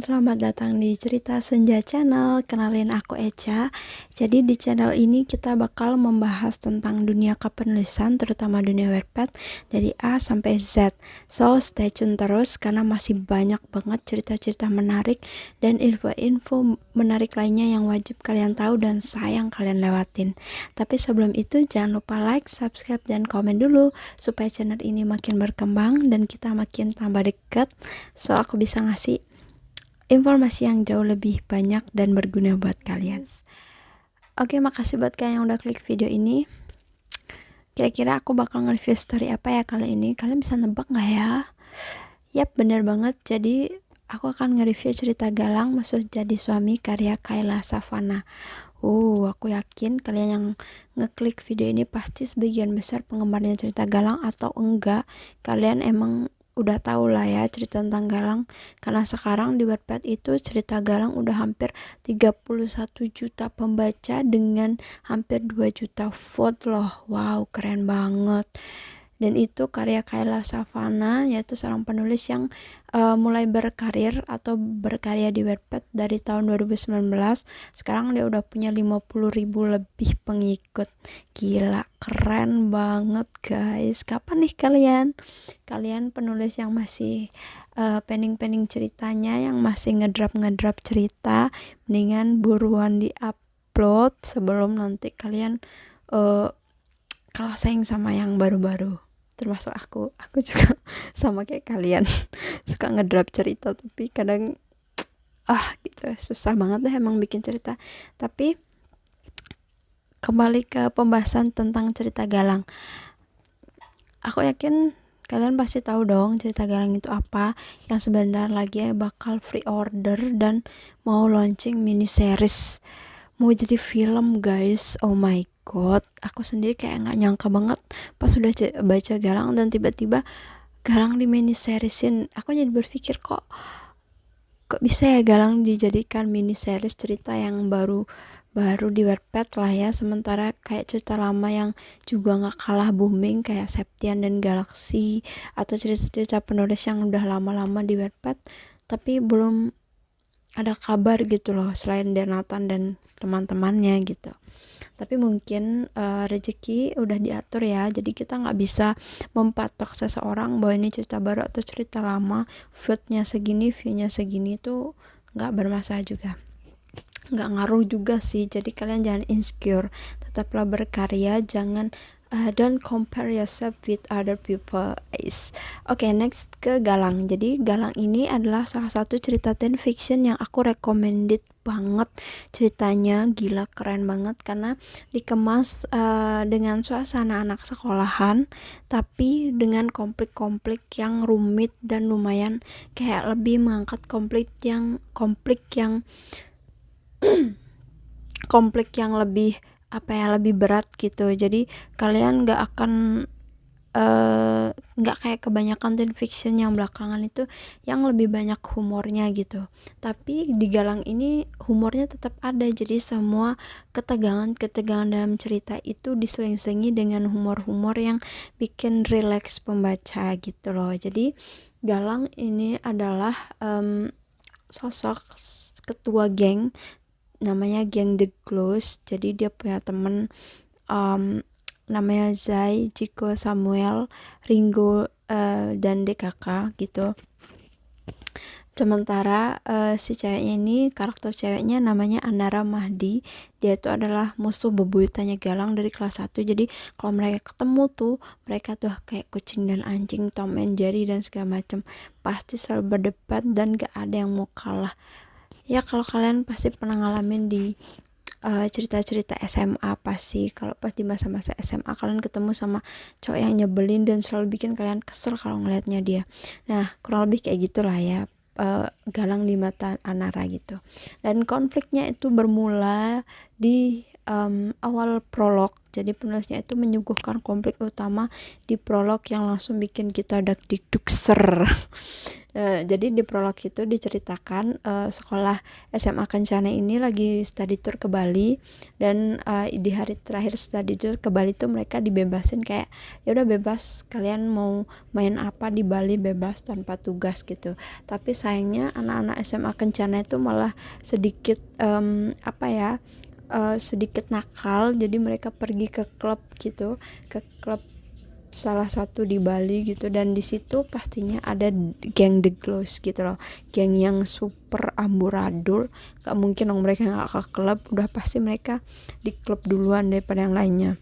selamat datang di Cerita Senja Channel. Kenalin aku Echa. Jadi di channel ini kita bakal membahas tentang dunia kepenulisan, terutama dunia Wattpad dari A sampai Z. So stay tune terus karena masih banyak banget cerita-cerita menarik dan info-info menarik lainnya yang wajib kalian tahu dan sayang kalian lewatin. Tapi sebelum itu jangan lupa like, subscribe, dan komen dulu supaya channel ini makin berkembang dan kita makin tambah dekat. So aku bisa ngasih informasi yang jauh lebih banyak dan berguna buat kalian. Oke, makasih buat kalian yang udah klik video ini. Kira-kira aku bakal nge-review story apa ya kali ini? Kalian bisa nebak gak ya? Yap, bener banget. Jadi aku akan nge-review cerita Galang Masuk Jadi Suami karya Kayla Savana. Aku yakin kalian yang ngeklik video ini pasti sebagian besar penggemarnya cerita Galang, atau enggak kalian emang udah tahu lah ya cerita tentang Galang, karena sekarang di Wattpad itu cerita Galang udah hampir 31 juta pembaca dengan hampir 2 juta vote loh. Wow, keren banget. Dan itu karya Kayla Savana, yaitu seorang penulis yang mulai berkarir atau berkarya di Wattpad dari tahun 2019. Sekarang dia udah punya 50.000 lebih pengikut. Gila, keren banget guys. Kapan nih kalian penulis yang masih pending ceritanya, yang masih ngedrap cerita, mendingan buruan di upload sebelum nanti kalian kalah saing sama yang baru-baru. Termasuk aku juga sama kayak kalian suka ngedrap cerita, tapi kadang gitu susah banget deh emang bikin cerita. Tapi kembali ke pembahasan tentang cerita Galang, aku yakin kalian pasti tahu dong cerita Galang itu apa, yang sebentar lagi bakal free order dan mau launching mini series, mau jadi film guys. Oh my god, aku sendiri kayak nggak nyangka banget pas udah baca Galang dan tiba-tiba Galang di mini seriesin. Aku jadi berpikir kok bisa ya Galang dijadikan mini series cerita yang baru di Wattpad lah ya, sementara kayak cerita lama yang juga nggak kalah booming kayak Septian dan Galaxy, atau cerita-cerita penulis yang udah lama-lama di Wattpad tapi belum ada kabar gitu loh selain Nathan dan teman-temannya gitu. Tapi mungkin rezeki udah diatur ya, jadi kita nggak bisa mempatok seseorang bahwa ini cerita baru atau cerita lama, viewnya segini tuh nggak bermasalah juga, nggak ngaruh juga sih. Jadi kalian jangan insecure, tetaplah berkarya, jangan don't compare yourself with other people. Oke, next ke Galang. Jadi Galang ini adalah salah satu cerita teen fiction yang aku recommended banget. Ceritanya gila keren banget karena dikemas dengan suasana anak sekolahan, tapi dengan konflik yang rumit dan lumayan kayak lebih mengangkat konflik yang lebih lebih berat gitu. Jadi kalian nggak kayak kebanyakan teen fiction yang belakangan itu yang lebih banyak humornya gitu. Tapi di Galang ini humornya tetap ada, jadi semua ketegangan dalam cerita itu diseling-selingi dengan humor yang bikin relax pembaca gitu loh. Jadi Galang ini adalah sosok ketua geng, namanya geng The Close. Jadi dia punya temen namanya Zai, Jiko, Samuel, Ringo, dan DKK gitu. Sementara si ceweknya ini, karakter ceweknya namanya Anara Mahdi. Dia itu adalah musuh bebuyutannya Galang dari kelas 1. Jadi kalau mereka ketemu tuh, mereka tuh kayak kucing dan anjing, Tom and Jerry dan segala macam. Pasti selalu berdebat dan gak ada yang mau kalah. Ya kalau kalian pasti pernah ngalamin di cerita-cerita SMA, pasti kalau pas di masa-masa SMA kalian ketemu sama cowok yang nyebelin dan selalu bikin kalian kesel kalau ngelihatnya dia. Nah kurang lebih kayak gitulah ya Galang di mata Anara gitu. Dan konfliknya itu bermula di awal prolog. Jadi penulisnya itu menyuguhkan konflik utama di prolog yang langsung bikin kita dagdikdukser. Jadi di prolog itu diceritakan sekolah SMA Kencana ini lagi study tour ke Bali, dan di hari terakhir study tour ke Bali tuh mereka dibebasin kayak ya udah bebas, kalian mau main apa di Bali bebas tanpa tugas gitu. Tapi sayangnya anak-anak SMA Kencana itu malah sedikit sedikit nakal, jadi mereka pergi ke klub gitu, ke klub salah satu di Bali gitu, dan di situ pastinya ada geng The Glows gitu loh, geng yang super amburadul. Gak mungkin dong mereka gak ke klub, udah pasti mereka di klub duluan daripada yang lainnya.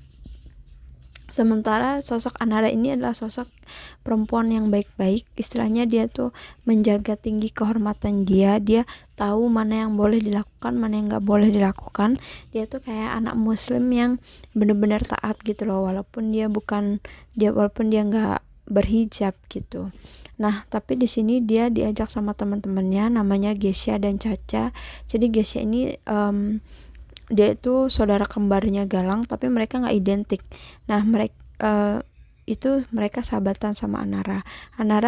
Sementara sosok Anara ini adalah sosok perempuan yang baik-baik, istilahnya dia tuh menjaga tinggi kehormatan dia tahu mana yang boleh dilakukan, mana yang gak boleh dilakukan. Dia tuh kayak anak muslim yang benar-benar taat gitu loh, walaupun dia gak berhijab gitu. Nah, tapi di sini dia diajak sama teman-temannya namanya Gesya dan Caca. Jadi Gesya ini dia itu saudara kembarnya Galang, tapi mereka nggak identik. Nah, mereka sahabatan sama Anara,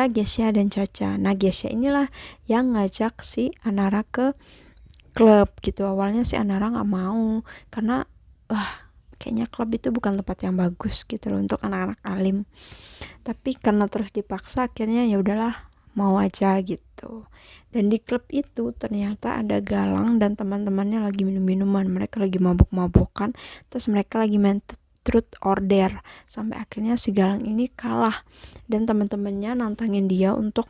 Gesya dan Caca. Nah, Gesya inilah yang ngajak si Anara ke klub gitu. Awalnya si Anara nggak mau karena kayaknya klub itu bukan tempat yang bagus gitu loh untuk anak-anak alim. Tapi karena terus dipaksa, akhirnya ya udahlah, mau aja gitu. Dan di klub itu ternyata ada Galang dan teman-temannya lagi minum-minuman, mereka lagi mabuk-mabukan, terus mereka lagi main truth or dare, sampai akhirnya si Galang ini kalah dan teman-temannya nantangin dia untuk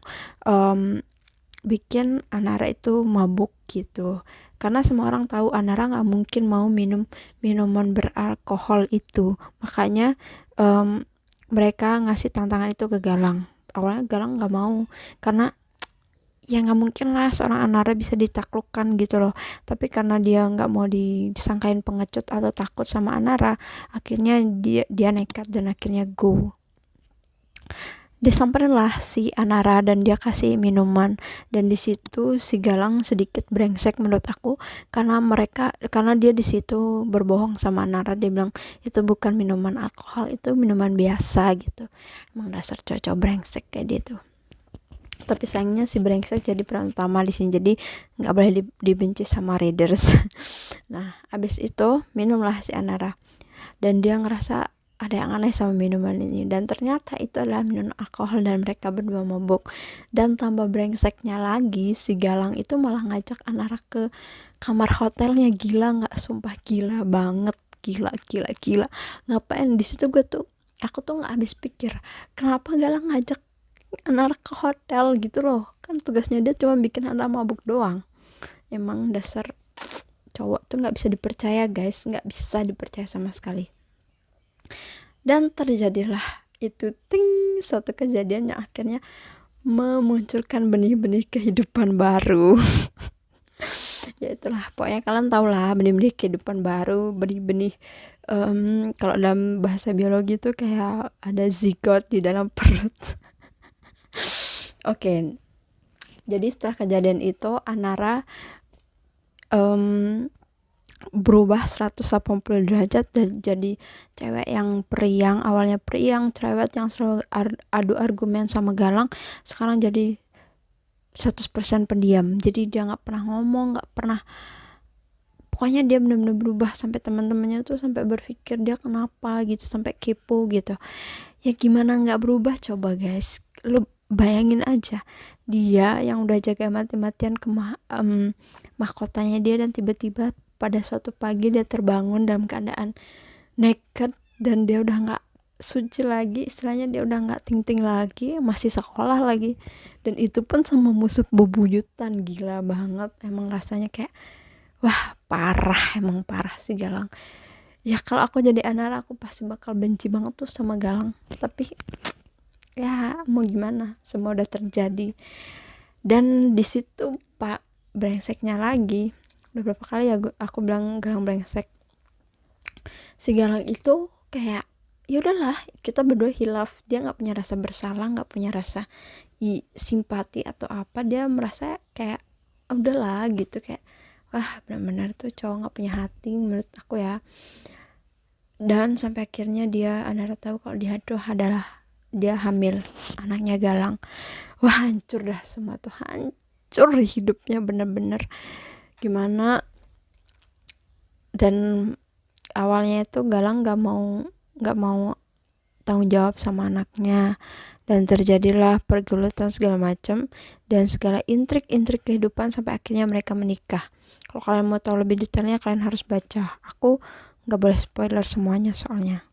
bikin Anara itu mabuk gitu. Karena semua orang tahu Anara nggak mungkin mau minum minuman beralkohol itu, makanya mereka ngasih tantangan itu ke Galang. Awalnya Galang nggak mau karena ya nggak mungkin lah seorang Anara bisa ditaklukkan gitu loh. Tapi karena dia nggak mau disangkain pengecut atau takut sama Anara, akhirnya dia nekat dan akhirnya go. Disamperin si Anara dan dia kasih minuman, dan di situ si Galang sedikit brengsek menurut aku karena dia di situ berbohong sama Anara. Dia bilang itu bukan minuman alkohol, itu minuman biasa gitu. Emang dasar cowok brengsek kayak gitu. Tapi sayangnya si brengsek jadi peran utama di sini, jadi nggak boleh dibenci sama readers. Nah, abis itu minumlah si Anara dan dia ngerasa ada yang aneh sama minuman ini, dan ternyata itu adalah minuman alkohol dan mereka berdua mabuk. Dan tambah brengseknya lagi, si Galang itu malah ngajak Anara ke kamar hotelnya. Gila nggak? Sumpah gila banget, gila. Ngapain di situ? Aku tuh nggak habis pikir kenapa Galang ngajak Anara ke hotel gitu loh, kan tugasnya dia cuma bikin Anara mabuk doang. Emang dasar cowok tuh nggak bisa dipercaya guys, nggak bisa dipercaya sama sekali. Dan terjadilah itu suatu kejadian yang akhirnya memunculkan benih-benih kehidupan baru. Ya itulah, pokoknya kalian tau lah benih-benih kehidupan baru, benih-benih kalau dalam bahasa biologi tuh kayak ada zigot di dalam perut. Oke. Jadi setelah kejadian itu Anara berubah 180 derajat dan jadi cewek yang periang. Awalnya periang, cerewet yang selalu adu argumen sama Galang, sekarang jadi 100% pendiam. Jadi dia gak pernah ngomong, gak pernah, pokoknya dia benar-benar berubah sampai teman-temannya tuh sampai berpikir dia kenapa gitu, sampai kepo gitu. Ya gimana gak berubah coba guys, lu bayangin aja, dia yang udah jaga mati-matian ke mahkotanya dia, dan tiba-tiba pada suatu pagi dia terbangun dalam keadaan naked dan dia udah gak suci lagi, istilahnya dia udah gak ting-ting lagi, masih sekolah lagi, dan itu pun sama musuh bebuyutan. Gila banget, emang rasanya kayak wah emang parah sih Galang. Ya kalau aku jadi Anara aku pasti bakal benci banget tuh sama Galang, tapi ya mau gimana, semua udah terjadi. Dan di situ Pak brengseknya lagi, udah berapa kali ya aku bilang Galang brengsek. Si Galang itu kayak ya udahlah, kita berdua hilaf, dia nggak punya rasa bersalah, nggak punya rasa simpati atau apa, dia merasa kayak udahlah gitu, kayak Wah, benar-benar tuh cowok nggak punya hati menurut aku ya. Dan sampai akhirnya Anara tahu kalau dia tuh adalah dia hamil anaknya Galang. Wah, hancur dah, semua tuh hancur hidupnya bener-bener gimana. Dan awalnya itu Galang nggak mau tanggung jawab sama anaknya, dan terjadilah pergulutan segala macam dan segala intrik-intrik kehidupan sampai akhirnya mereka menikah. Kalau kalian mau tahu lebih detailnya, kalian harus baca. Aku nggak boleh spoiler semuanya soalnya.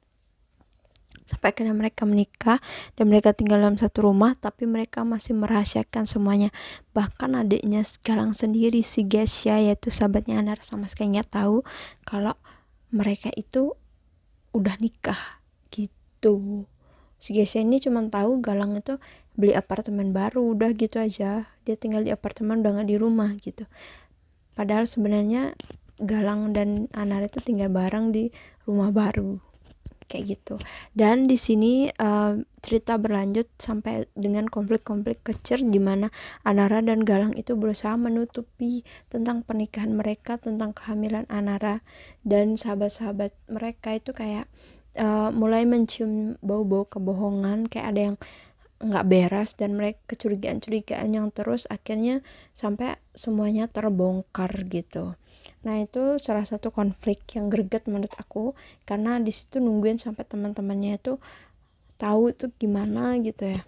Sampai akhirnya mereka menikah dan mereka tinggal dalam satu rumah, tapi mereka masih merahasiakan semuanya. Bahkan adiknya Galang sendiri, si Gesya, yaitu sahabatnya Anar, sama sekali nggak tahu kalau mereka itu udah nikah gitu. Si Gesya ini cuma tahu Galang itu beli apartemen baru, udah gitu aja. Dia tinggal di apartemen, udah nggak di rumah gitu. Padahal sebenarnya Galang dan Anar itu tinggal bareng di rumah baru kayak gitu. Dan di sini cerita berlanjut sampai dengan konflik-konflik kecil di mana Anara dan Galang itu berusaha menutupi tentang pernikahan mereka, tentang kehamilan Anara, dan sahabat-sahabat mereka itu kayak mulai mencium bau-bau kebohongan, kayak ada yang nggak beres, dan mereka kecurigaan yang terus akhirnya sampai semuanya terbongkar gitu. Nah, itu salah satu konflik yang greget menurut aku, karena di situ nungguin sampai teman-temannya itu tahu itu gimana gitu ya.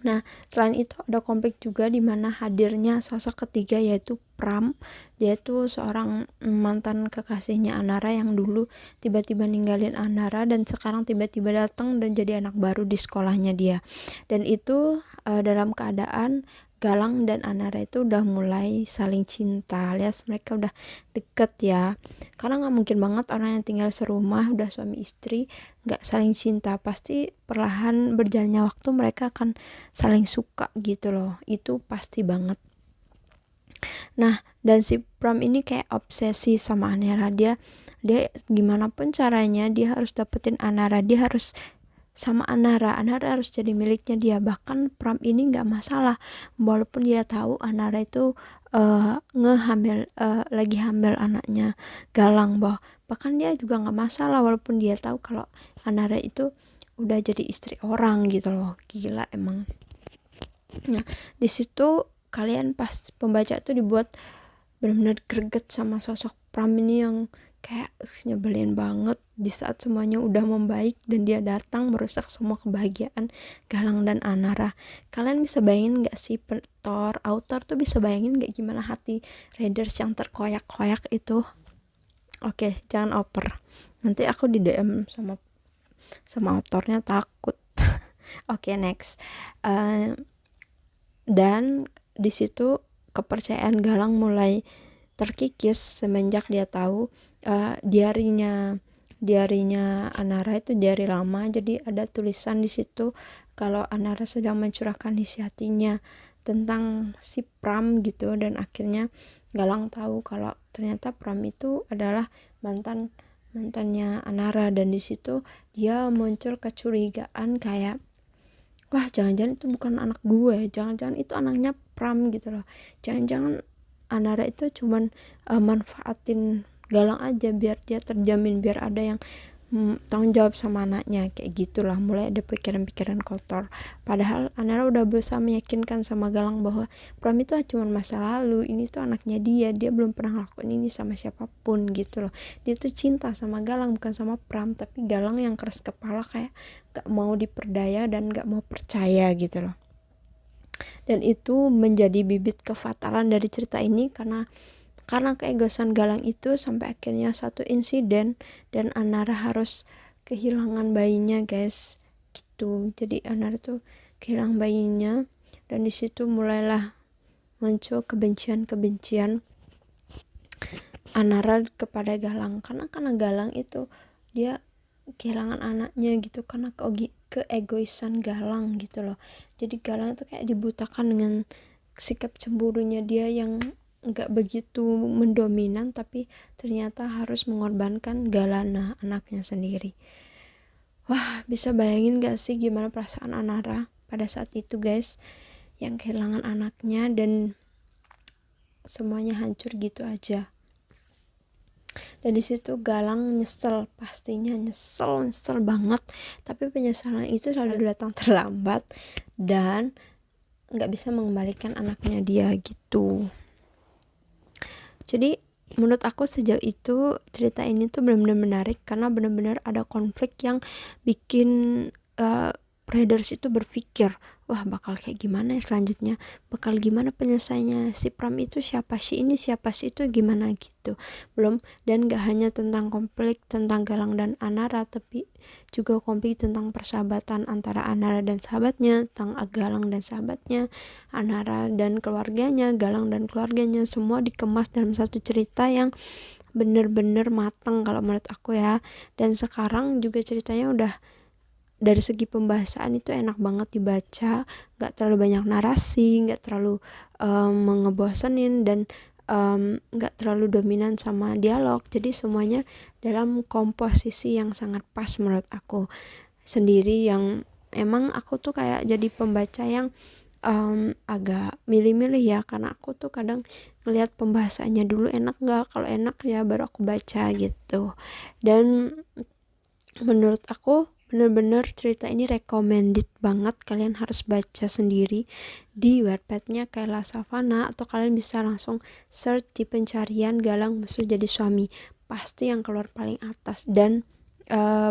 Nah, selain itu ada konflik juga di mana hadirnya sosok ketiga, yaitu Pram. Dia tuh seorang mantan kekasihnya Anara yang dulu tiba-tiba ninggalin Anara dan sekarang tiba-tiba datang dan jadi anak baru di sekolahnya dia. Dan itu dalam keadaan Galang dan Anara itu udah mulai saling cinta, alias mereka udah deket ya. Karena nggak mungkin banget orang yang tinggal serumah udah suami istri nggak saling cinta. Pasti perlahan berjalannya waktu mereka akan saling suka gitu loh, itu pasti banget. Nah, dan si Pram ini kayak obsesi sama Anara. Dia gimana pun caranya dia harus dapetin Anara, dia harus sama Anara harus jadi miliknya dia. Bahkan Pram ini nggak masalah walaupun dia tahu Anara itu lagi hamil anaknya Galang, bahkan dia juga nggak masalah walaupun dia tahu kalau Anara itu udah jadi istri orang gitu loh. Gila emang. Nah, di situ kalian pas pembaca tuh dibuat benar-benar greget sama sosok Pram ini yang kayak nyebelin banget di saat semuanya udah membaik dan dia datang merusak semua kebahagiaan Galang dan Anara. Kalian bisa bayangin gak sih, author tuh bisa bayangin gak gimana hati readers yang terkoyak-koyak itu? Oke, jangan oper, nanti aku di DM sama autornya, takut. Oke, next. Dan di situ kepercayaan Galang mulai terkikis semenjak dia tahu diarinya Anara itu diari lama. Jadi ada tulisan di situ kalau Anara sedang mencurahkan isi hatinya tentang si Pram gitu. Dan akhirnya Galang tahu kalau ternyata Pram itu adalah mantannya Anara. Dan di situ dia muncul kecurigaan kayak, wah, jangan-jangan itu bukan anak gue, jangan-jangan itu anaknya Pram gitu loh. Jangan-jangan Anara itu cuman manfaatin Galang aja biar dia terjamin, biar ada yang tanggung jawab sama anaknya, kayak gitulah. Mulai ada pikiran-pikiran kotor. Padahal Anara udah berusaha meyakinkan sama Galang bahwa Pram itu cuma masa lalu, ini tuh anaknya dia belum pernah lakuin ini sama siapapun gitu loh. Dia tuh cinta sama Galang bukan sama Pram, tapi Galang yang keras kepala kayak gak mau diperdaya dan gak mau percaya gitu loh. Dan itu menjadi bibit kefatalan dari cerita ini, karena keegoisan Galang itu sampai akhirnya satu insiden dan Anara harus kehilangan bayinya, guys. Gitu. Jadi Anara tuh kehilangan bayinya, dan di situ mulailah muncul kebencian Anara kepada Galang, karena Galang itu dia kehilangan anaknya gitu karena keegoisan Galang gitu loh. Jadi Galang itu kayak dibutakan dengan sikap cemburunya dia yang nggak begitu mendominan, tapi ternyata harus mengorbankan Galana, anaknya sendiri. Wah, bisa bayangin gak sih gimana perasaan Anara pada saat itu, guys, yang kehilangan anaknya. Dan semuanya hancur gitu aja. Dan disitu Galang nyesel, pastinya nyesel banget, tapi penyesalan itu selalu datang terlambat dan nggak bisa mengembalikan anaknya dia gitu. Jadi menurut aku sejauh itu cerita ini tuh benar-benar menarik karena benar-benar ada konflik yang bikin Raiders itu berpikir, wah bakal kayak gimana ya selanjutnya, bakal gimana penyelesaiannya, si Pram itu siapa sih, ini siapa sih, itu gimana gitu. Belum, dan gak hanya tentang konflik tentang Galang dan Anara, tapi juga konflik tentang persahabatan antara Anara dan sahabatnya, tentang Galang dan sahabatnya, Anara dan keluarganya, Galang dan keluarganya, semua dikemas dalam satu cerita yang bener-bener matang kalau menurut aku ya. Dan sekarang juga ceritanya udah dari segi pembahasan itu enak banget dibaca, nggak terlalu banyak narasi, nggak terlalu ngebosenin, dan nggak terlalu dominan sama dialog. Jadi semuanya dalam komposisi yang sangat pas menurut aku sendiri, yang emang aku tuh kayak jadi pembaca yang agak milih-milih ya, karena aku tuh kadang ngelihat pembahasannya dulu enak nggak, kalau enak ya baru aku baca gitu. Dan menurut aku bener-bener cerita ini recommended banget, kalian harus baca sendiri di Wattpad-nya Kayla Savana, atau kalian bisa langsung search di pencarian Galang Musuh Jadi Suami, pasti yang keluar paling atas. Dan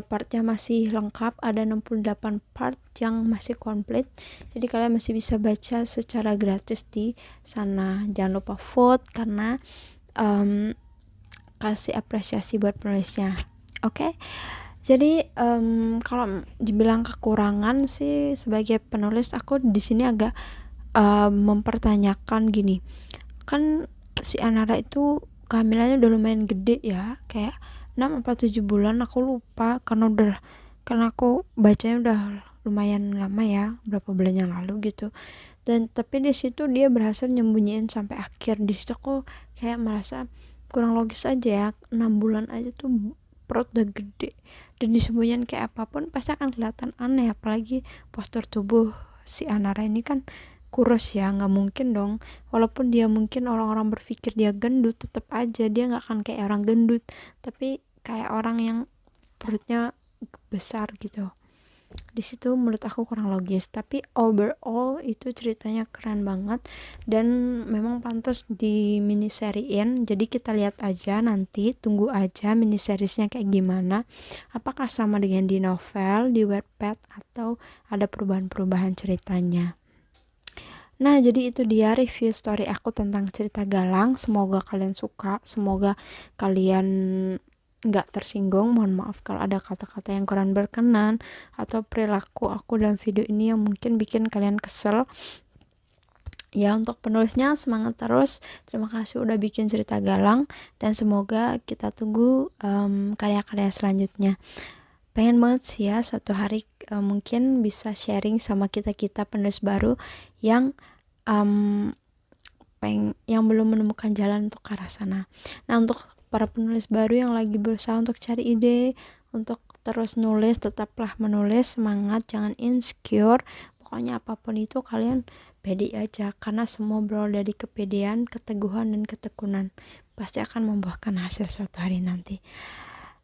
partnya masih lengkap, ada 68 part yang masih komplit, jadi kalian masih bisa baca secara gratis di sana. Jangan lupa vote karena kasih apresiasi buat penulisnya. Oke? Jadi kalau dibilang kekurangan sih sebagai penulis, aku di sini agak mempertanyakan gini. Kan si Anara itu kehamilannya udah lumayan gede ya, kayak 6 atau 7 bulan, aku lupa karena aku bacanya udah lumayan lama ya, berapa bulan yang lalu gitu. Dan tapi di situ dia berhasil nyembunyiin sampai akhir. Di situ aku kayak merasa kurang logis aja ya, 6 bulan aja tuh perut udah gede, dan disembunyiin kayak apapun pasti akan kelihatan aneh, apalagi postur tubuh si Anara ini kan kurus ya, nggak mungkin dong, walaupun dia mungkin orang-orang berpikir dia gendut, tetap aja dia nggak akan kayak orang gendut, tapi kayak orang yang perutnya besar gitu. Di situ menurut aku kurang logis, tapi overall itu ceritanya keren banget dan memang pantas di miniseriin. Jadi kita lihat aja nanti, tunggu aja miniseriesnya kayak gimana, apakah sama dengan di novel, di Wattpad, atau ada perubahan-perubahan ceritanya. Nah, jadi itu dia review story aku tentang cerita Galang. Semoga kalian suka, semoga kalian nggak tersinggung. Mohon maaf kalau ada kata-kata yang kurang berkenan atau perilaku aku dalam video ini yang mungkin bikin kalian kesel. Ya, untuk penulisnya semangat terus. Terima kasih udah bikin cerita Galang, dan semoga kita tunggu karya-karya selanjutnya. Pengen banget sih ya suatu hari mungkin bisa sharing sama kita-kita penulis baru yang yang belum menemukan jalan untuk ke arah sana. Nah, untuk para penulis baru yang lagi berusaha untuk cari ide, untuk terus nulis, tetaplah menulis, semangat, jangan insecure. Pokoknya apapun itu kalian pede aja, karena semua berawal dari kepedean, keteguhan, dan ketekunan. Pasti akan membuahkan hasil suatu hari nanti.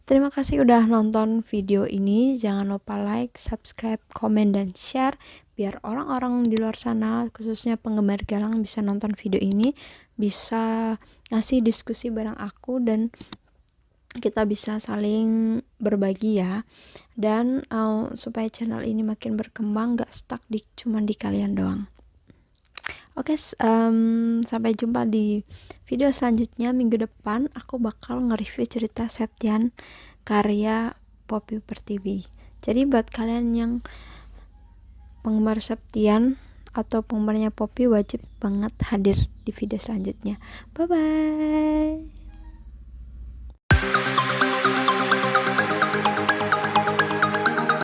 Terima kasih udah nonton video ini. Jangan lupa like, subscribe, komen, dan share biar orang-orang di luar sana, khususnya penggemar Galang, bisa nonton video ini, bisa ngasih diskusi bareng aku, dan kita bisa saling berbagi ya. Dan supaya channel ini makin berkembang, gak stuck cuman di kalian doang. Oke, sampai jumpa di video selanjutnya. Minggu depan aku bakal nge-review cerita Septian karya Poppy Pertiwi. Jadi buat kalian yang penggemar Septian atau penggemarnya Poppy, wajib banget hadir di video selanjutnya. Bye bye.